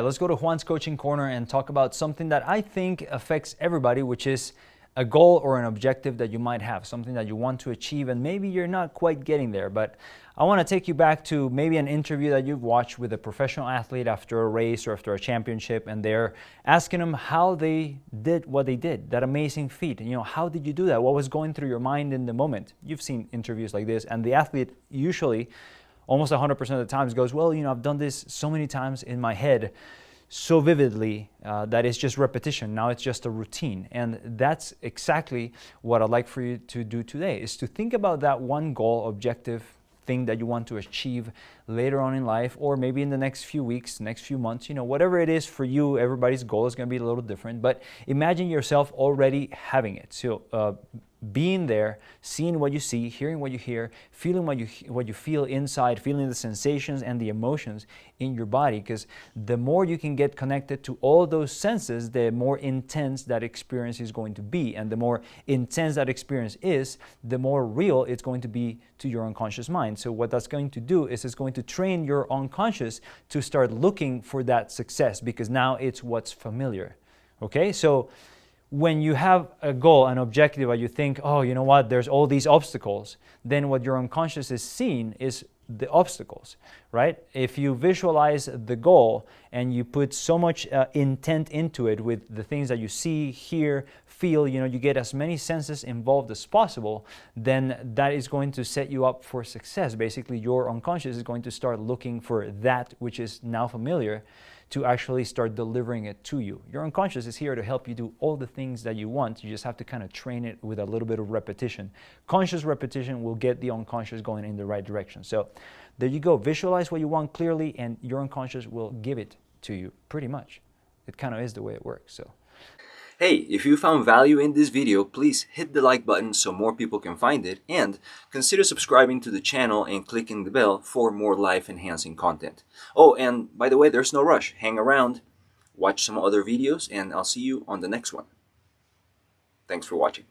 Let's go to Juan's Coaching Corner and talk about something that I think affects everybody, which is a goal or an objective that you might have, something that you want to achieve, and maybe you're not quite getting there. But I want to take you back to maybe an interview that you've watched with a professional athlete after a race or after a championship, and they're asking them how they did what they did, that amazing feat. You know, how did you do that? What was going through your mind in the moment? You've seen interviews like this, and the athlete usually, almost 100% of the times, goes, well, you know, I've done this so many times in my head, so vividly, that it's just repetition. Now it's just a routine. And that's exactly what I'd like for you to do today, is to think about that one goal, objective thing that you want to achieve later on in life, or maybe in the next few weeks, next few months, you know, whatever it is for you. Everybody's goal is going to be a little different, but imagine yourself already having it. So being there, seeing what you see, hearing what you hear, feeling what you feel inside, feeling the sensations and the emotions in your body, because the more you can get connected to all those senses, the more intense that experience is going to be. And the more intense that experience is, the more real it's going to be to your unconscious mind. So what that's going to do is it's going to train your unconscious to start looking for that success, because now it's what's familiar. Okay, so when you have a goal, an objective, or you think, oh, you know what, there's all these obstacles, then what your unconscious is seeing is the obstacles, right? If you visualize the goal and you put so much intent into it with the things that you see, hear, feel, you know, you get as many senses involved as possible, then that is going to set you up for success. Basically, your unconscious is going to start looking for that which is now familiar to actually start delivering it to you. Your unconscious is here to help you do all the things that you want. You just have to kind of train it with a little bit of repetition. Conscious repetition will get the unconscious going in the right direction. So there you go. Visualize what you want clearly, and your unconscious will give it to you, pretty much. It kind of is the way it works. So, hey, if you found value in this video, please hit the like button so more people can find it, and consider subscribing to the channel and clicking the bell for more life-enhancing content. Oh, and by the way, there's no rush. Hang around, watch some other videos, and I'll see you on the next one. Thanks for watching.